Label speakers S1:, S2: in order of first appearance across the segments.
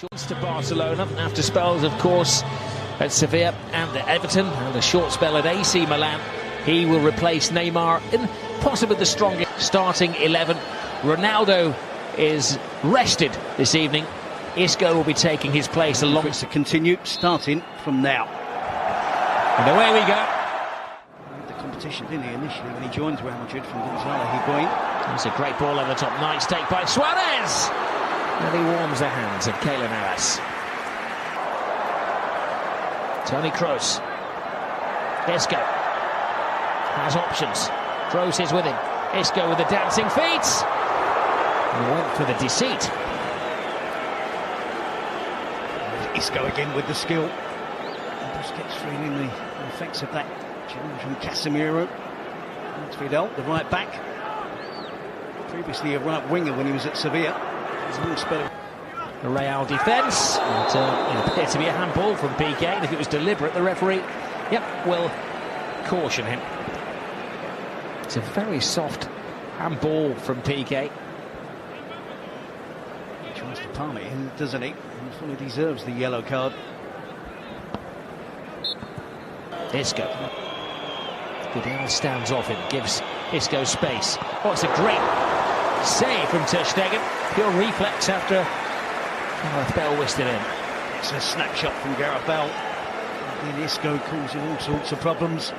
S1: Shorts to Barcelona after spells, of course, at Sevilla and at Everton, and a short spell at AC Milan. He will replace Neymar in possibly the strongest starting 11. Ronaldo is rested this evening. Isco will be taking his place along.
S2: It's to continue, starting from now.
S1: And away we go.
S2: The competition, didn't he, initially when he joined Real Madrid from Gonzalo Higuain.
S1: It's a great ball over the top. Nice take by Suarez. And he warms the hands of Keylor Navas. Toni Kroos. Isco has options. Kroos is with him. Isco with the dancing feet. And went for the deceit.
S2: Isco again with the skill. Busquets feeling the effects of that challenge from Casemiro. That's Vidal, the right back. Previously a right winger when he was at Sevilla.
S1: The Real defence. It appeared to be a handball from Piqué, and if it was deliberate, the referee, will caution him. It's a very soft handball from Piqué.
S2: He tries to palm it in, doesn't he? He fully deserves the yellow card.
S1: Isco. Vidal stands off him, gives Isco space. Oh, it's a great save from Ter Stegen. Pure reflex after Gareth Bale whisked it in.
S2: It's a snapshot from Gareth Bale. And then Isco causing all sorts of problems.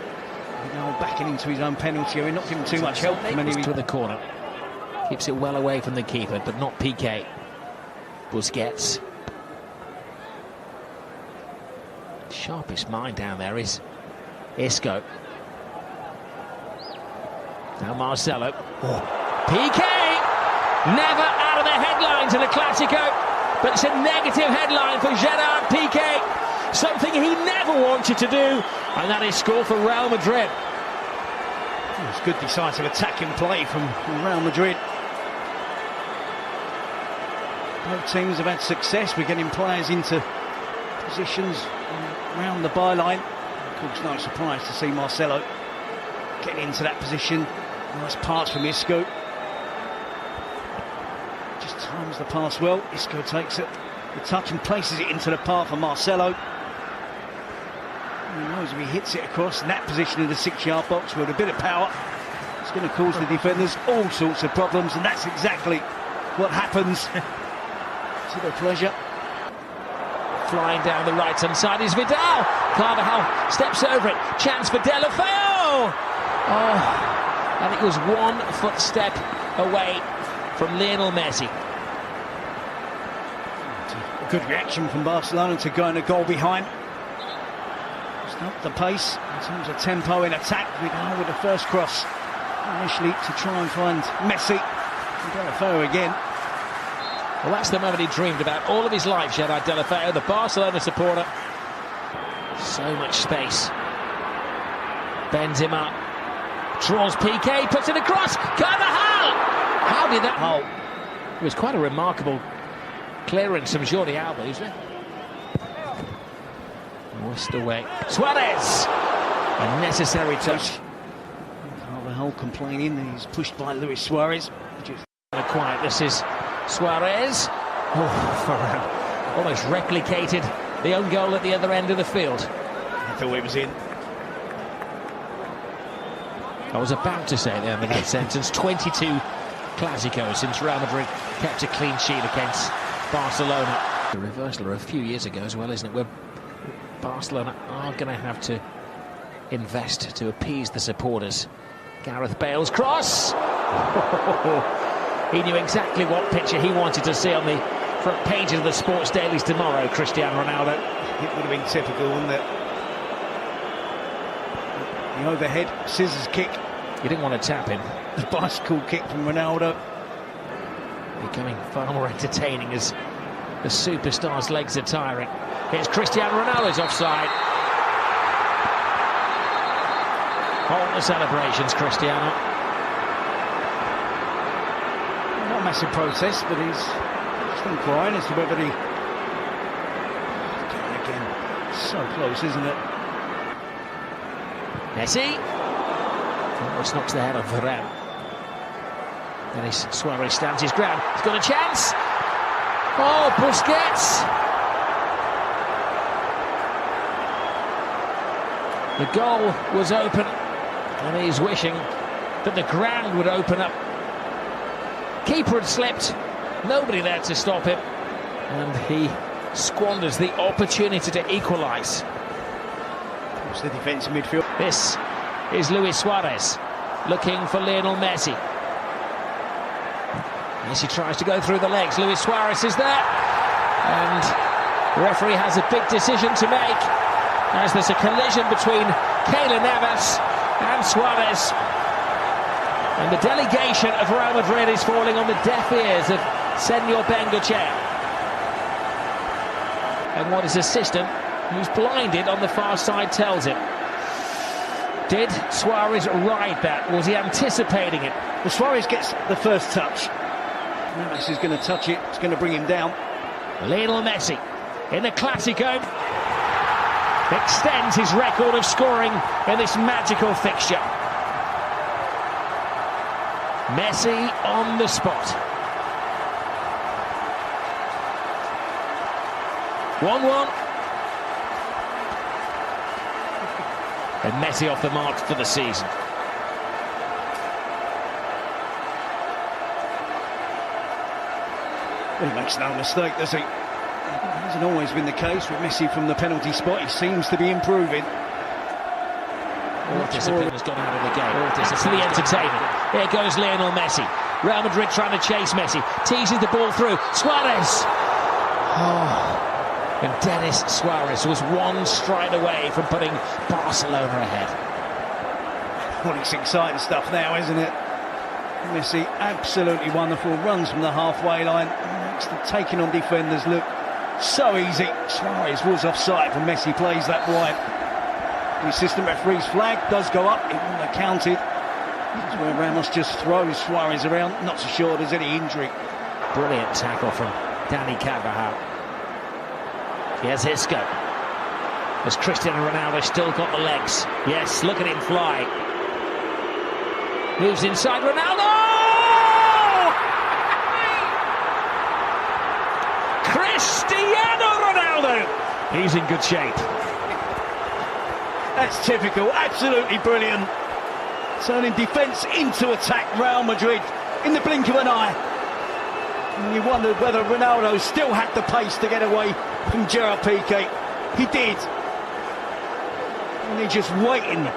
S2: Now backing into his own penalty area, not giving too much help from any.
S1: To the corner. Keeps it well away from the keeper, but not Piqué. Busquets. Sharpest mind down there is Isco. Now Marcelo. Oh. Piqué! Never out of the headlines in a Clasico, but it's a negative headline for Gerard Piqué. Something he never wanted to do, and that is score for Real Madrid.
S2: It's good decisive attacking play from Real Madrid. Both teams have had success with getting players into positions around the byline. Of course, no surprise to see Marcelo getting into that position. Nice pass from Isco. Just times the pass well. Isco takes it, the touch, and places it into the path of Marcelo. He knows if he hits it across in that position in the 6-yard box with a bit of power, it's going to cause the defenders all sorts of problems, and that's exactly what happens to their pleasure.
S1: Flying down the right-hand side is Vidal. Carvajal steps over it. Chance for Deulofeu. Oh, and it was 1 footstep away from Lionel Messi.
S2: A good reaction from Barcelona to going a goal behind. Up the pace in terms of tempo in attack. Vidal with the first cross initially to try and find Messi. Deulofeu again.
S1: Well, that's the moment he dreamed about all of his life, Gerard Deulofeu, the Barcelona supporter. So much space. Bends him up. Draws Piqué, puts it across. Carvajal! How did that... Oh, it was quite a remarkable clearance from Jordi Alba, isn't it? Whisked away. Suarez! A necessary touch.
S2: Carvajal complaining that he's pushed by Luis Suarez.
S1: Quiet. This is Suarez. Oh, Ferran almost replicated the own goal at the other end of the field.
S2: I thought it was in.
S1: I was about to say at the end of that sentence, 22 Clásicos since Real Madrid kept a clean sheet against Barcelona. The reversal a few years ago as well, isn't it? Where Barcelona are going to have to invest to appease the supporters. Gareth Bale's cross. He knew exactly what picture he wanted to see on the front pages of the sports dailies tomorrow, Cristiano Ronaldo.
S2: It would have been typical, wouldn't it? The overhead scissors kick.
S1: You didn't want to tap him.
S2: The bicycle kick from Ronaldo.
S1: Becoming far more entertaining as the superstar's legs are tiring. Here's Cristiano Ronaldo's offside. Hold the celebrations, Cristiano.
S2: Not a massive protest, but he's just inquiring as to whether he... Again, so close, isn't it?
S1: Messi. Almost knocks the head off Varane. Then Suarez stands his ground. He's got a chance. Oh, Busquets! The goal was open, and he's wishing that the ground would open up. Keeper had slipped, nobody there to stop him, and he squanders the opportunity to equalise.
S2: It's the defensive midfield.
S1: This is Luis Suarez looking for Lionel Messi. Messi tries to go through the legs. Luis Suarez is there, and the referee has a big decision to make as there's a collision between Keylor Navas and Suarez, and the delegation of Real Madrid is falling on the deaf ears of Senor Bengochea. And what his assistant, who's blinded on the far side, tells him. Did Suarez ride that? Was he anticipating it?
S2: Well, Suarez gets the first touch. Navas is going to touch it. It's going to bring him down.
S1: Lionel Messi in the Clásico extends his record of scoring in this magical fixture. Messi on the spot. 1-1. And Messi off the mark for the season.
S2: Well, he makes no mistake, does he? It hasn't always been the case with Messi from the penalty spot. He seems to be improving.
S1: All discipline has gone out of the game. It's the entertainment. Here goes Lionel Messi. Real Madrid trying to chase Messi. Teases the ball through. Suarez! Oh. And Denis Suarez was one stride away from putting Barcelona ahead.
S2: Well, it's exciting stuff now, isn't it? Messi, absolutely wonderful. Runs from the halfway line. Makes the taking on defenders look so easy. Suarez was offside when Messi plays that wide. The assistant referee's flag does go up. It wouldn't have counted. That's where Ramos just throws Suarez around. Not so sure there's any injury.
S1: Brilliant tackle from Dani Carvajal. Here's Isco. Has Cristiano Ronaldo still got the legs? Yes, look at him fly. Moves inside Ronaldo! Cristiano Ronaldo! He's in good shape.
S2: That's typical, absolutely brilliant. Turning defence into attack, Real Madrid, in the blink of an eye. And you wondered whether Ronaldo still had the pace to get away from Gerard Piqué. He did. And he's just waiting.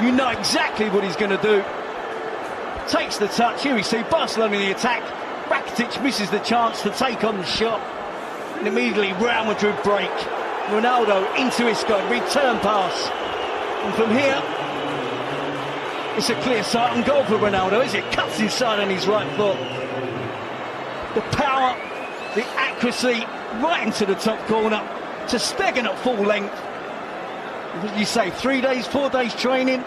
S2: You know exactly what he's going to do. Takes the touch. Here we see Barcelona in the attack. Rakitic misses the chance to take on the shot. And immediately Real Madrid break. Ronaldo into Isco, return pass. And from here, it's a clear sight on goal for Ronaldo, is it? Cuts inside on his right foot. The power, the accuracy, right into the top corner, to Stegen at full length. What did you say, 3 days, 4 days training?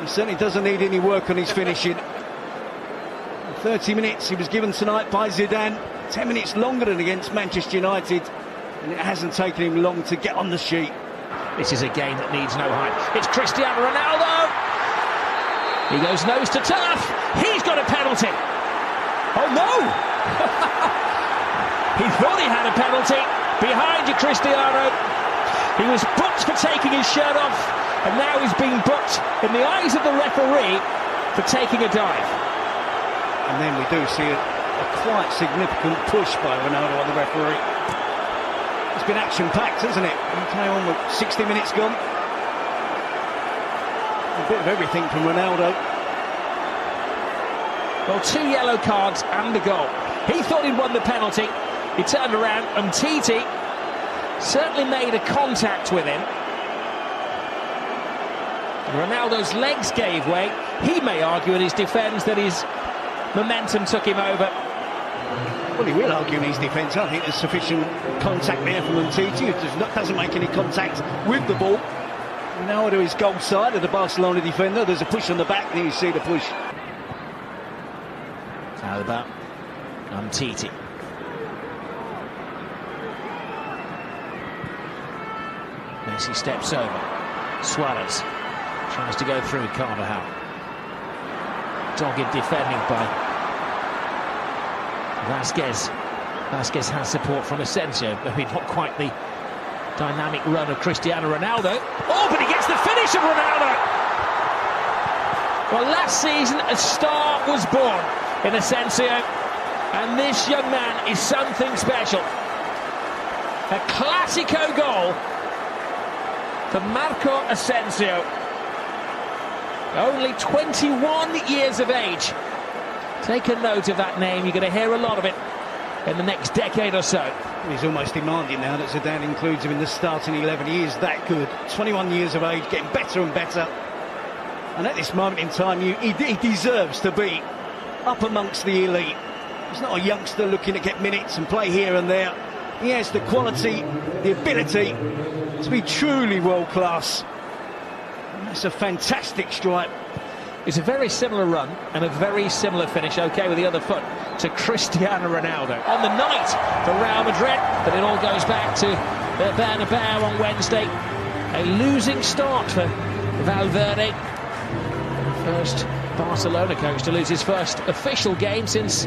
S2: He certainly doesn't need any work on his finishing. 30 minutes he was given tonight by Zidane, 10 minutes longer than against Manchester United, and it hasn't taken him long to get on the sheet.
S1: This is a game that needs no hype. It's Cristiano Ronaldo! He goes nose to turf. He's got a penalty. Oh no! He thought he had a penalty. Behind you, Cristiano. He was booked for taking his shirt off, and now he's being booked in the eyes of the referee for taking a dive.
S2: And then we do see a quite significant push by Ronaldo on the referee. It's been action-packed, hasn't it? Okay, on with 60 minutes gone. A bit of everything from Ronaldo.
S1: Well, 2 yellow cards and a goal. He thought he'd won the penalty. He turned around and Titi certainly made a contact with him. Ronaldo's legs gave way. He may argue in his defence that his momentum took him over.
S2: Well, he will argue in his defence. I think there's sufficient contact there from Titi, who doesn't make any contact with the ball. Ronaldo is goal side of the Barcelona defender. There's a push on the back, and you see the push.
S1: How about Titi? Messi steps over. Suarez tries to go through Carvajal. Dogged defending by Vasquez. Vasquez has support from Asensio. Maybe not quite the dynamic run of Cristiano Ronaldo. Oh, but he gets the finish of Ronaldo! Well, last season a star was born in Asensio, and this young man is something special. A Classico goal for Marco Asensio. Only 21 years of age. Take a note of that name, you're going to hear a lot of it in the next decade or so.
S2: He's almost demanding now that Zidane includes him in the starting 11. He is that good. 21 years of age, getting better and better. And at this moment in time, he deserves to be up amongst the elite. He's not a youngster looking to get minutes and play here and there. He has the quality, the ability to be truly world-class. And that's a fantastic strike.
S1: It's a very similar run and a very similar finish, okay, with the other foot, to Cristiano Ronaldo. On the night for Real Madrid, but it all goes back to the Bernabeu on Wednesday. A losing start for Valverde. The first Barcelona coach to lose his first official game since